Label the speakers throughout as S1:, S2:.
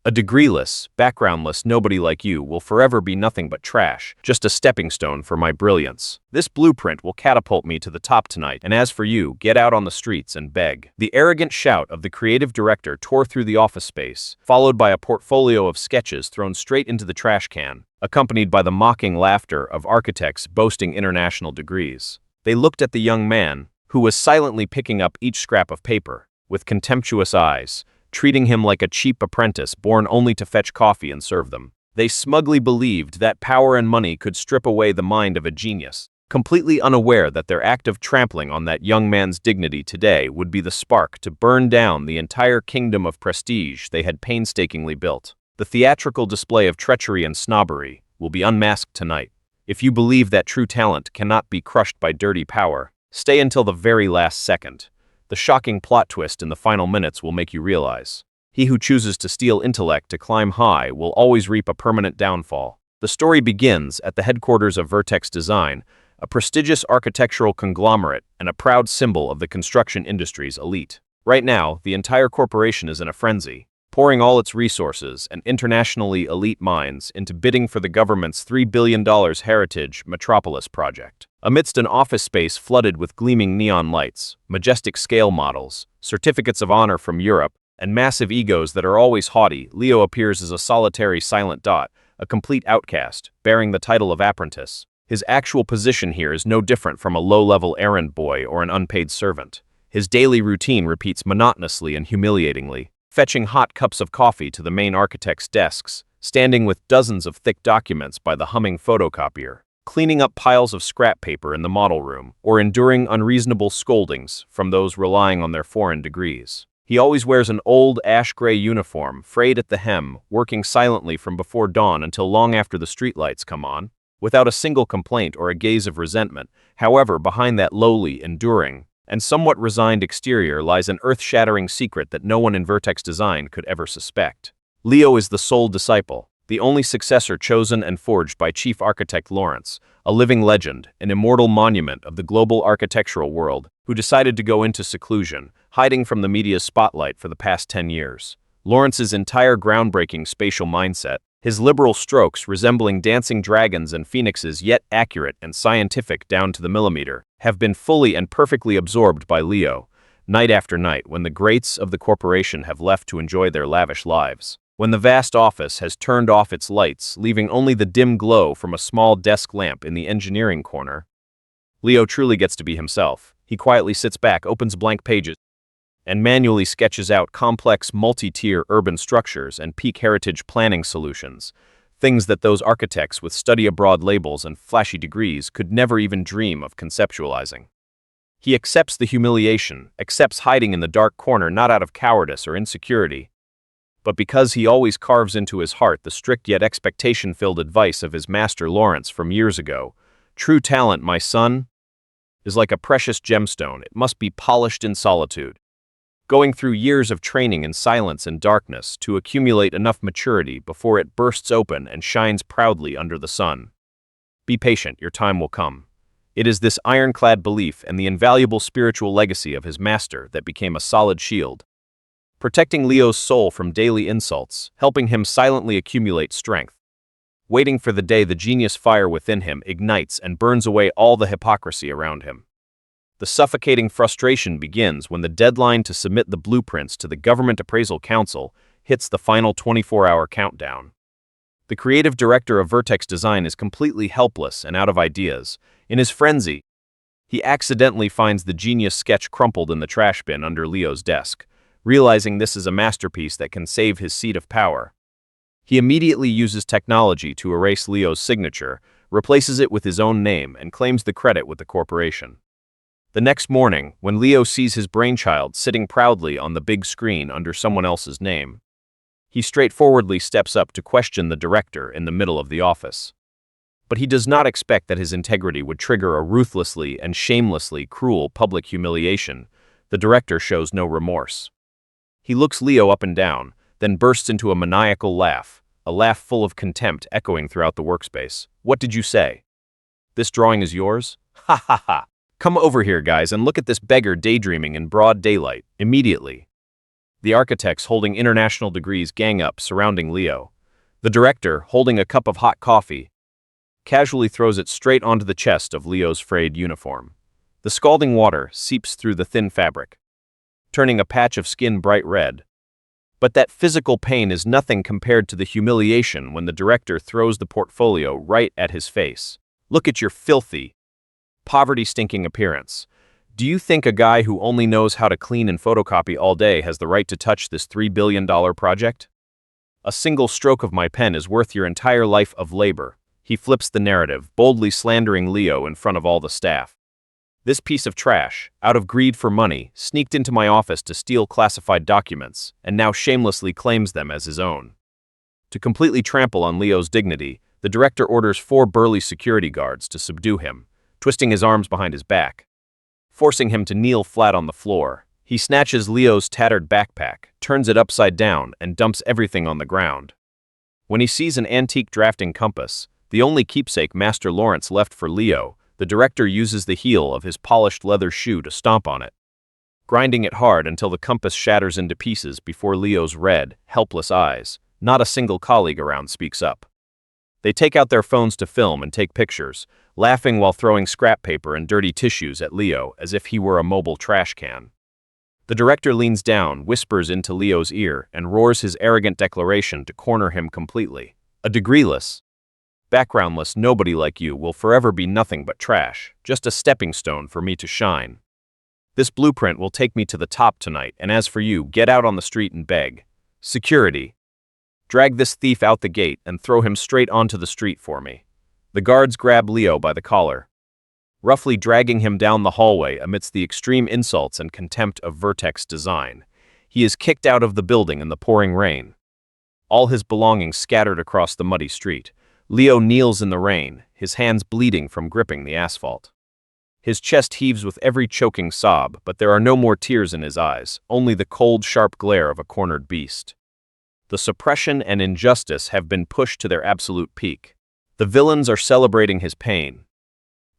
S1: A degreeless, backgroundless nobody like you will forever be nothing but trash, just a stepping stone for my brilliance. This blueprint will catapult me to the top tonight, and as for you, get out on the streets and beg." The arrogant shout of the creative director tore through the office space, followed by a portfolio of sketches thrown straight into the trash can, accompanied by the mocking laughter of architects boasting international degrees. They looked at the young man, who was silently picking up each scrap of paper, with contemptuous eyes, treating him like a cheap apprentice born only to fetch coffee and serve them. They smugly believed that power and money could strip away the mind of a genius, completely unaware that their act of trampling on that young man's dignity today would be the spark to burn down the entire kingdom of prestige they had painstakingly built. The theatrical display of treachery and snobbery will be unmasked tonight. If you believe that true talent cannot be crushed by dirty power, stay until the very last second. The shocking plot twist in the final minutes will make you realize. He who chooses to steal intellect to climb high will always reap a permanent downfall. The story begins at the headquarters of Vertex Design, a prestigious architectural conglomerate and a proud symbol of the construction industry's elite. Right now, the entire corporation is in a frenzy, pouring all its resources and internationally elite minds into bidding for the government's $3 billion Heritage Metropolis project. Amidst an office space flooded with gleaming neon lights, majestic scale models, certificates of honor from Europe, and massive egos that are always haughty, Leo appears as a solitary silent dot, a complete outcast, bearing the title of Apprentice. His actual position here is no different from a low-level errand boy or an unpaid servant. His daily routine repeats monotonously and humiliatingly, fetching hot cups of coffee to the main architect's desks, standing with dozens of thick documents by the humming photocopier, cleaning up piles of scrap paper in the model room, or enduring unreasonable scoldings from those relying on their foreign degrees. He always wears an old ash-gray uniform, frayed at the hem, working silently from before dawn until long after the streetlights come on, without a single complaint or a gaze of resentment. However, behind that lowly, enduring, and somewhat resigned exterior lies an earth-shattering secret that no one in Vertex Design could ever suspect. Leo is the sole disciple, the only successor chosen and forged by Chief Architect Lawrence, a living legend, an immortal monument of the global architectural world, who decided to go into seclusion, hiding from the media's spotlight for the past 10 years. Lawrence's entire groundbreaking spatial mindset, his liberal strokes resembling dancing dragons and phoenixes yet accurate and scientific down to the millimeter, have been fully and perfectly absorbed by Leo, night after night when the greats of the corporation have left to enjoy their lavish lives. When the vast office has turned off its lights, leaving only the dim glow from a small desk lamp in the engineering corner, Leo truly gets to be himself. He quietly sits back, opens blank pages, and manually sketches out complex multi-tier urban structures and peak heritage planning solutions, things that those architects with study-abroad labels and flashy degrees could never even dream of conceptualizing. He accepts the humiliation, accepts hiding in the dark corner not out of cowardice or insecurity, but because he always carves into his heart the strict yet expectation-filled advice of his master Lawrence from years ago. True talent, my son, is like a precious gemstone. It must be polished in solitude, going through years of training in silence and darkness to accumulate enough maturity before it bursts open and shines proudly under the sun. Be patient, your time will come. It is this ironclad belief and the invaluable spiritual legacy of his master that became a solid shield, protecting Leo's soul from daily insults, helping him silently accumulate strength, waiting for the day the genius fire within him ignites and burns away all the hypocrisy around him. The suffocating frustration begins when the deadline to submit the blueprints to the Government Appraisal Council hits the final 24-hour countdown. The creative director of Vertex Design is completely helpless and out of ideas. In his frenzy, he accidentally finds the genius sketch crumpled in the trash bin under Leo's desk. Realizing this is a masterpiece that can save his seat of power, he immediately uses technology to erase Leo's signature, replaces it with his own name, and claims the credit with the corporation. The next morning, when Leo sees his brainchild sitting proudly on the big screen under someone else's name, he straightforwardly steps up to question the director in the middle of the office. But he does not expect that his integrity would trigger a ruthlessly and shamelessly cruel public humiliation. The director shows no remorse. He looks Leo up and down, then bursts into a maniacal laugh, a laugh full of contempt echoing throughout the workspace. What did you say? This drawing is yours? Ha ha ha! Come over here, guys, and look at this beggar daydreaming in broad daylight, immediately. The architects holding international degrees gang up surrounding Leo. The director, holding a cup of hot coffee, casually throws it straight onto the chest of Leo's frayed uniform. The scalding water seeps through the thin fabric, turning a patch of skin bright red. But that physical pain is nothing compared to the humiliation when the director throws the portfolio right at his face. Look at your filthy, poverty-stinking appearance. Do you think a guy who only knows how to clean and photocopy all day has the right to touch this $3 billion project? A single stroke of my pen is worth your entire life of labor. He flips the narrative, boldly slandering Leo in front of all the staff. This piece of trash, out of greed for money, sneaked into my office to steal classified documents, and now shamelessly claims them as his own. To completely trample on Leo's dignity, the director orders 4 burly security guards to subdue him, twisting his arms behind his back, forcing him to kneel flat on the floor. He snatches Leo's tattered backpack, turns it upside down, and dumps everything on the ground. When he sees an antique drafting compass, the only keepsake Master Lawrence left for Leo, the director uses the heel of his polished leather shoe to stomp on it, grinding it hard until the compass shatters into pieces before Leo's red, helpless eyes. Not a single colleague around speaks up. They take out their phones to film and take pictures, laughing while throwing scrap paper and dirty tissues at Leo as if he were a mobile trash can. The director leans down, whispers into Leo's ear, and roars his arrogant declaration to corner him completely. A degreeless, backgroundless nobody like you will forever be nothing but trash, just a stepping stone for me to shine. This blueprint will take me to the top tonight, and as for you, get out on the street and beg. Security, drag this thief out the gate and throw him straight onto the street for me. The guards grab Leo by the collar, roughly dragging him down the hallway amidst the extreme insults and contempt of Vertex Design. He is kicked out of the building in the pouring rain, all his belongings scattered across the muddy street. Leo kneels in the rain, his hands bleeding from gripping the asphalt. His chest heaves with every choking sob, but there are no more tears in his eyes, only the cold, sharp glare of a cornered beast. The suppression and injustice have been pushed to their absolute peak. The villains are celebrating his pain,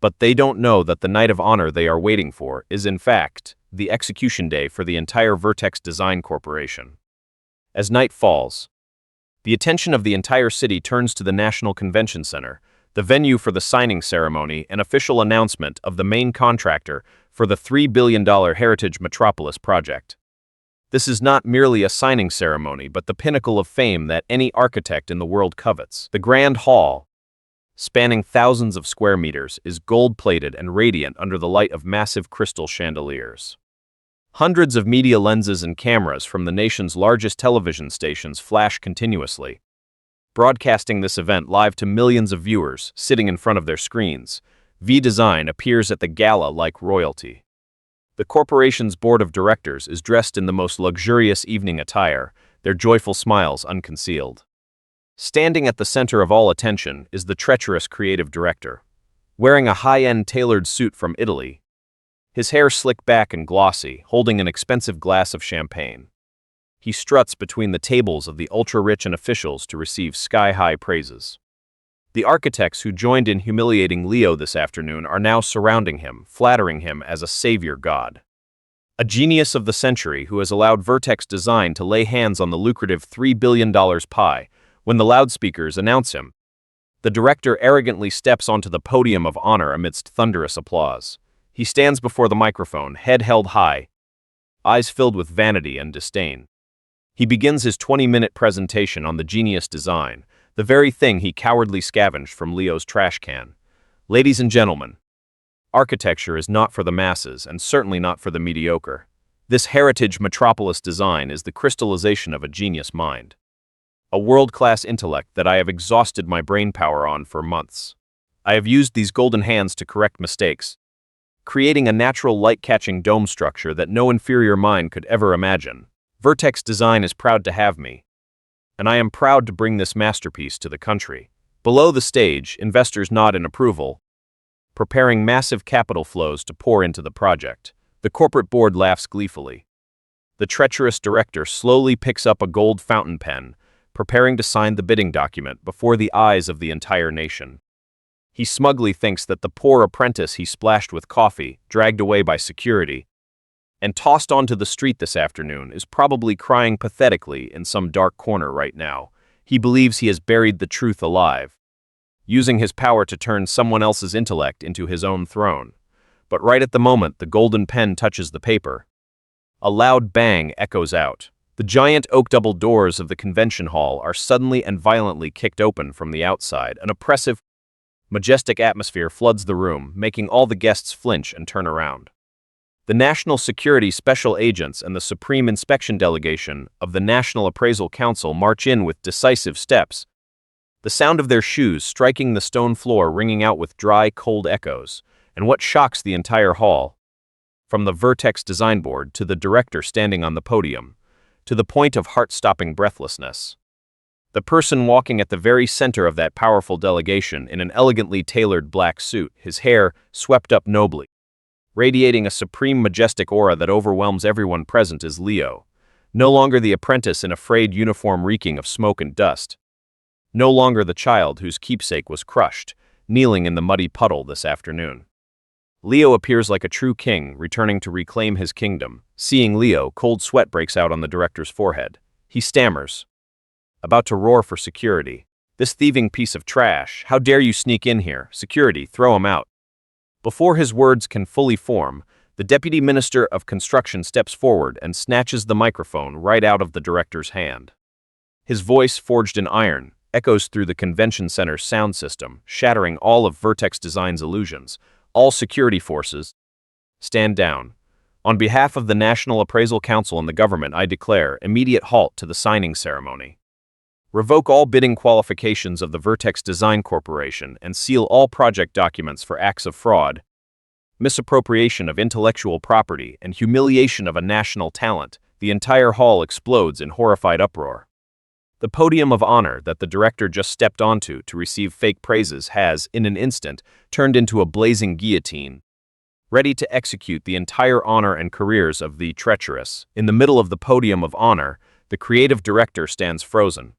S1: but they don't know that the night of honor they are waiting for is, in fact, the execution day for the entire Vertex Design Corporation. As night falls, the attention of the entire city turns to the National Convention Center, the venue for the signing ceremony and official announcement of the main contractor for the $3 billion Heritage Metropolis project. This is not merely a signing ceremony, but the pinnacle of fame that any architect in the world covets. The Grand Hall, spanning thousands of square meters, is gold-plated and radiant under the light of massive crystal chandeliers. Hundreds of media lenses and cameras from the nation's largest television stations flash continuously, broadcasting this event live to millions of viewers sitting in front of their screens. V-Design appears at the gala like royalty. The corporation's board of directors is dressed in the most luxurious evening attire, their joyful smiles unconcealed. Standing at the center of all attention is the treacherous creative director, wearing a high-end tailored suit from Italy, his hair slicked back and glossy, holding an expensive glass of champagne. He struts between the tables of the ultra-rich and officials to receive sky-high praises. The architects who joined in humiliating Leo this afternoon are now surrounding him, flattering him as a savior god. A genius of the century who has allowed Vertex Design to lay hands on the lucrative $3 billion pie. When the loudspeakers announce him, the director arrogantly steps onto the podium of honor amidst thunderous applause. He stands before the microphone, head held high, eyes filled with vanity and disdain. He begins his 20-minute presentation on the genius design, the very thing he cowardly scavenged from Leo's trash can. Ladies and gentlemen, architecture is not for the masses and certainly not for the mediocre. This Heritage Metropolis design is the crystallization of a genius mind, a world-class intellect that I have exhausted my brain power on for months. I have used these golden hands to correct mistakes, creating a natural light-catching dome structure that no inferior mind could ever imagine. Vertex Design is proud to have me, and I am proud to bring this masterpiece to the country. Below the stage, investors nod in approval, preparing massive capital flows to pour into the project. The corporate board laughs gleefully. The treacherous director slowly picks up a gold fountain pen, preparing to sign the bidding document before the eyes of the entire nation. He smugly thinks that the poor apprentice he splashed with coffee, dragged away by security, and tossed onto the street this afternoon is probably crying pathetically in some dark corner right now. He believes he has buried the truth alive, using his power to turn someone else's intellect into his own throne. But right at the moment the golden pen touches the paper, a loud bang echoes out. The giant oak double doors of the convention hall are suddenly and violently kicked open from the outside. An oppressive, majestic atmosphere floods the room, making all the guests flinch and turn around. The National Security Special Agents and the Supreme Inspection Delegation of the National Appraisal Council march in with decisive steps, the sound of their shoes striking the stone floor ringing out with dry, cold echoes. And what shocks the entire hall, from the Vertex design board to the director standing on the podium, to the point of heart-stopping breathlessness. The person walking at the very center of that powerful delegation in an elegantly tailored black suit, his hair swept up nobly, radiating a supreme majestic aura that overwhelms everyone present, is Leo, no longer the apprentice in a frayed uniform reeking of smoke and dust, no longer the child whose keepsake was crushed, kneeling in the muddy puddle this afternoon. Leo appears like a true king, returning to reclaim his kingdom. Seeing Leo, cold sweat breaks out on the director's forehead. He stammers, about to roar for security. "This thieving piece of trash! How dare you sneak in here? Security, throw him out!" Before his words can fully form, the Deputy Minister of Construction steps forward and snatches the microphone right out of the director's hand. His voice, forged in iron, echoes through the convention center's sound system, shattering all of Vertex Design's illusions. "All security forces, stand down. On behalf of the National Appraisal Council and the government, I declare immediate halt to the signing ceremony. Revoke all bidding qualifications of the Vertex Design Corporation and seal all project documents for acts of fraud, misappropriation of intellectual property, and humiliation of a national talent." The entire hall explodes in horrified uproar. The podium of honor that the director just stepped onto to receive fake praises has, in an instant, turned into a blazing guillotine, ready to execute the entire honor and careers of the treacherous. In the middle of the podium of honor, the creative director stands frozen,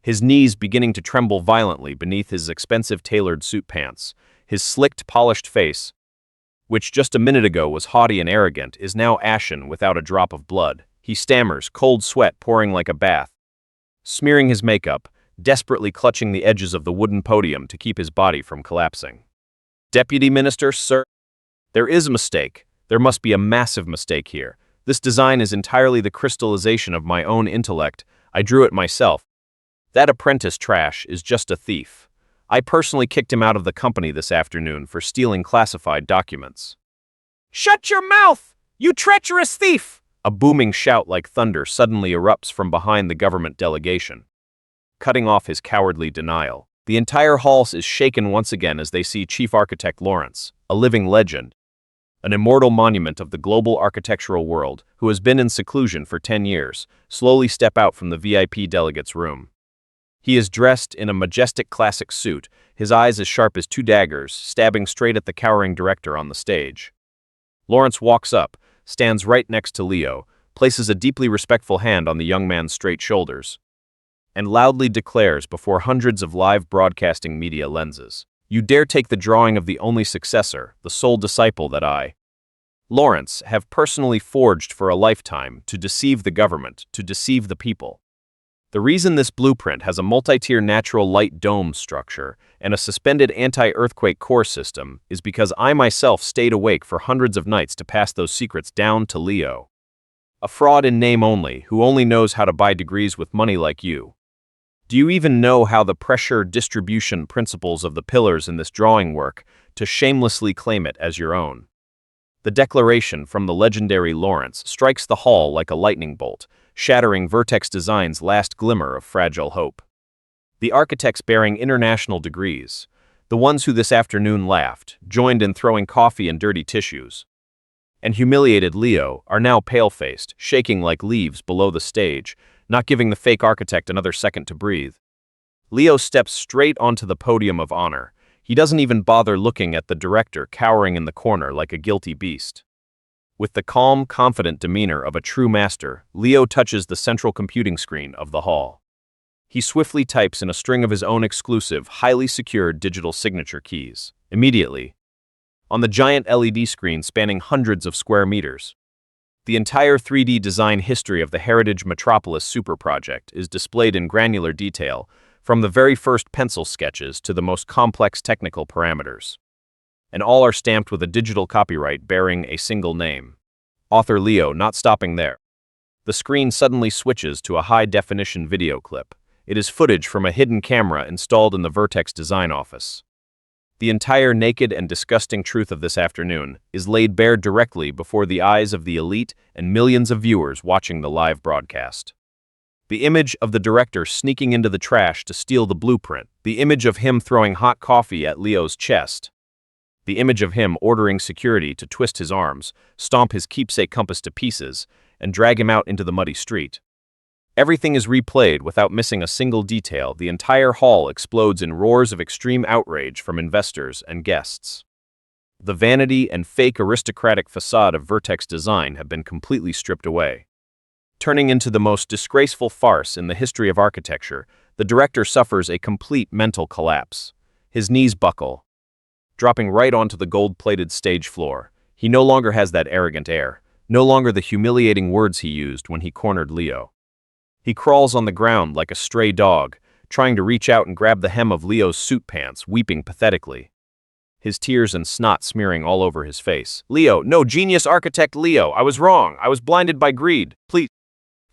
S1: his knees beginning to tremble violently beneath his expensive tailored suit pants. His slicked, polished face, which just a minute ago was haughty and arrogant, is now ashen without a drop of blood. He stammers, cold sweat pouring like a bath, smearing his makeup, desperately clutching the edges of the wooden podium to keep his body from collapsing. "Deputy Minister, sir, there is a mistake. There must be a massive mistake here. This design is entirely the crystallization of my own intellect. I drew it myself. That apprentice trash is just a thief. I personally kicked him out of the company this afternoon for stealing classified documents." "Shut your mouth, you treacherous thief!" A booming shout like thunder suddenly erupts from behind the government delegation, cutting off his cowardly denial. The entire hall is shaken once again as they see Chief Architect Lawrence, a living legend, an immortal monument of the global architectural world, who has been in seclusion for 10 years, slowly step out from the VIP delegates' room. He is dressed in a majestic classic suit, his eyes as sharp as two daggers, stabbing straight at the cowering director on the stage. Lawrence walks up, stands right next to Leo, places a deeply respectful hand on the young man's straight shoulders, and loudly declares before hundreds of live broadcasting media lenses, "You dare take the drawing of the only successor, the sole disciple that I, Lawrence, have personally forged for a lifetime to deceive the government, to deceive the people. The reason this blueprint has a multi-tier natural light dome structure and a suspended anti-earthquake core system is because I myself stayed awake for hundreds of nights to pass those secrets down to Leo. A fraud in name only, who only knows how to buy degrees with money like you. Do you even know how the pressure distribution principles of the pillars in this drawing work to shamelessly claim it as your own?" The declaration from the legendary Lawrence strikes the hall like a lightning bolt, shattering Vertex Design's last glimmer of fragile hope. The architects bearing international degrees, the ones who this afternoon laughed, joined in throwing coffee and dirty tissues, and humiliated Leo, are now pale-faced, shaking like leaves below the stage, not giving the fake architect another second to breathe. Leo steps straight onto the podium of honor. He doesn't even bother looking at the director cowering in the corner like a guilty beast. With the calm, confident demeanor of a true master, Leo touches the central computing screen of the hall. He swiftly types in a string of his own exclusive, highly secured digital signature keys. Immediately, on the giant LED screen spanning hundreds of square meters, The entire 3D design history of the Heritage Metropolis Super Project is displayed in granular detail, from the very first pencil sketches to the most complex technical parameters. And all are stamped with a digital copyright bearing a single name. Author Leo. Not stopping there. The screen suddenly switches to a high-definition video clip. It is footage from a hidden camera installed in the Vertex design office. The entire naked and disgusting truth of this afternoon is laid bare directly before the eyes of the elite and millions of viewers watching the live broadcast. The image of the director sneaking into the trash to steal the blueprint, the image of him throwing hot coffee at Leo's chest, the image of him ordering security to twist his arms, stomp his keepsake compass to pieces, and drag him out into the muddy street. Everything is replayed without missing a single detail. The entire hall explodes in roars of extreme outrage from investors and guests. The vanity and fake aristocratic facade of Vertex design have been completely stripped away. Turning into the most disgraceful farce in the history of architecture, the director suffers a complete mental collapse. His knees buckle, dropping right onto the gold-plated stage floor. He no longer has that arrogant air, no longer the humiliating words he used when he cornered Leo. He crawls on the ground like a stray dog, trying to reach out and grab the hem of Leo's suit pants, weeping pathetically. His tears and snot smearing all over his face. Leo, no, genius architect Leo, I was wrong. I was blinded by greed. Please,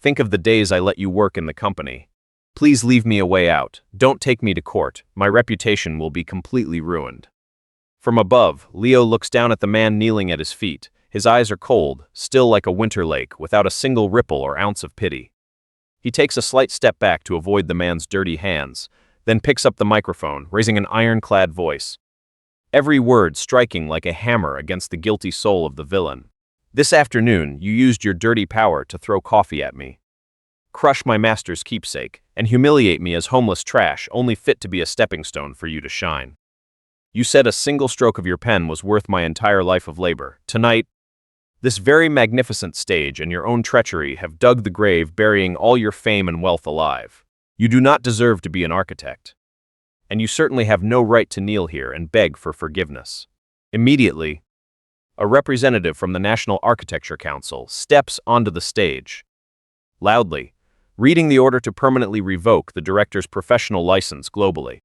S1: think of the days I let you work in the company. Please leave me a way out. Don't take me to court. My reputation will be completely ruined. From above, Leo looks down at the man kneeling at his feet. His eyes are cold, still like a winter lake, without a single ripple or ounce of pity. He takes a slight step back to avoid the man's dirty hands, then picks up the microphone, raising an ironclad voice, every word striking like a hammer against the guilty soul of the villain. This afternoon, you used your dirty power to throw coffee at me, crush my master's keepsake, and humiliate me as homeless trash only fit to be a stepping stone for you to shine. You said a single stroke of your pen was worth my entire life of labor. Tonight, this very magnificent stage and your own treachery have dug the grave, burying all your fame and wealth alive. You do not deserve to be an architect. And you certainly have no right to kneel here and beg for forgiveness. Immediately, a representative from the National Architecture Council steps onto the stage, loudly, reading the order to permanently revoke the director's professional license globally,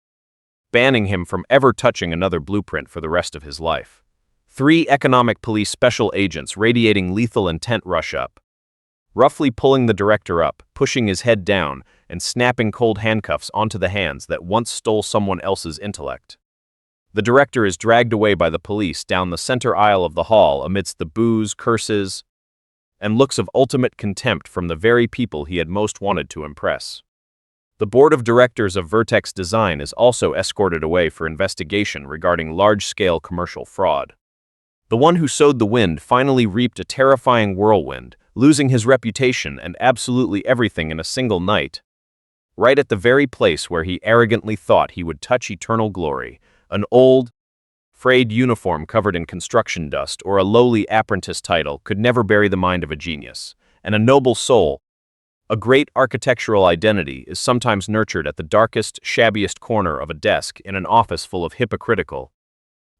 S1: banning him from ever touching another blueprint for the rest of his life. 3 economic police special agents radiating lethal intent rush up, roughly pulling the director up, pushing his head down, and snapping cold handcuffs onto the hands that once stole someone else's intellect. The director is dragged away by the police down the center aisle of the hall amidst the boos, curses, and looks of ultimate contempt from the very people he had most wanted to impress. The board of directors of Vertex Design is also escorted away for investigation regarding large-scale commercial fraud. The one who sowed the wind finally reaped a terrifying whirlwind, losing his reputation and absolutely everything in a single night, right at the very place where he arrogantly thought he would touch eternal glory. An old, frayed uniform covered in construction dust or a lowly apprentice title could never bury the mind of a genius, and a noble soul, a great architectural identity, is sometimes nurtured at the darkest, shabbiest corner of a desk in an office full of hypocritical,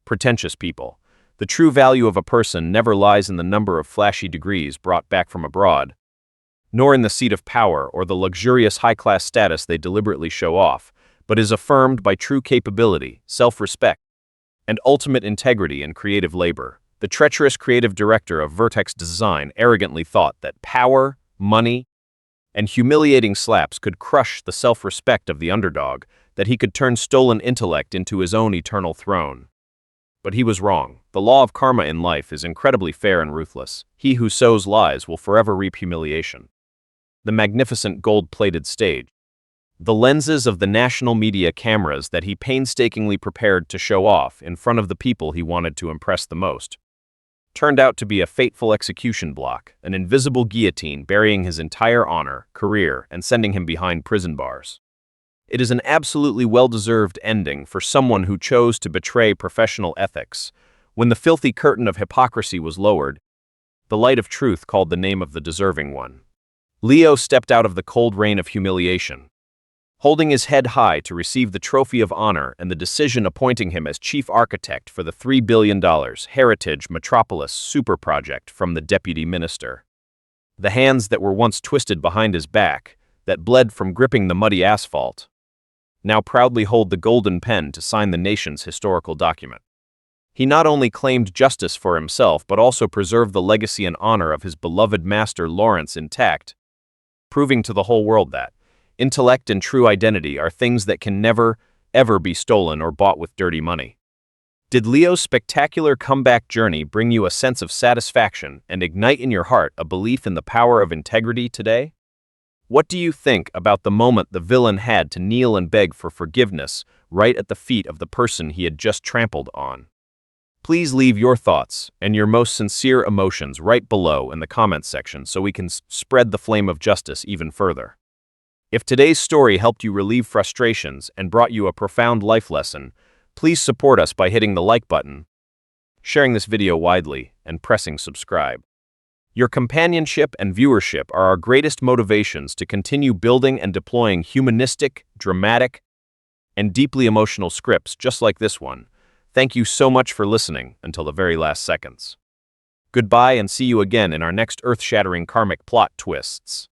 S1: pretentious people. The true value of a person never lies in the number of flashy degrees brought back from abroad, nor in the seat of power or the luxurious high-class status they deliberately show off, but is affirmed by true capability, self-respect, and ultimate integrity in creative labor. The treacherous creative director of Vertex Design arrogantly thought that power, money, and humiliating slaps could crush the self-respect of the underdog, that he could turn stolen intellect into his own eternal throne. But he was wrong. The law of karma in life is incredibly fair and ruthless. He who sows lies will forever reap humiliation. The magnificent gold-plated stage, the lenses of the national media cameras that he painstakingly prepared to show off in front of the people he wanted to impress the most, turned out to be a fateful execution block, an invisible guillotine burying his entire honor, career, and sending him behind prison bars. It is an absolutely well-deserved ending for someone who chose to betray professional ethics. When the filthy curtain of hypocrisy was lowered, the light of truth called the name of the deserving one. Leo stepped out of the cold rain of humiliation, holding his head high to receive the trophy of honor and the decision appointing him as chief architect for the $3 billion Heritage Metropolis Super Project from the deputy minister. The hands that were once twisted behind his back, that bled from gripping the muddy asphalt, now proudly hold the golden pen to sign the nation's historical document. He not only claimed justice for himself, but also preserved the legacy and honor of his beloved master Lawrence intact, proving to the whole world that intellect and true identity are things that can never, ever be stolen or bought with dirty money. Did Leo's spectacular comeback journey bring you a sense of satisfaction and ignite in your heart a belief in the power of integrity today? What do you think about the moment the villain had to kneel and beg for forgiveness right at the feet of the person he had just trampled on? Please leave your thoughts and your most sincere emotions right below in the comments section so we can spread the flame of justice even further. If today's story helped you relieve frustrations and brought you a profound life lesson, please support us by hitting the like button, sharing this video widely, and pressing subscribe. Your companionship and viewership are our greatest motivations to continue building and deploying humanistic, dramatic, and deeply emotional scripts just like this one. Thank you so much for listening until the very last seconds. Goodbye and see you again in our next earth-shattering karmic plot twists.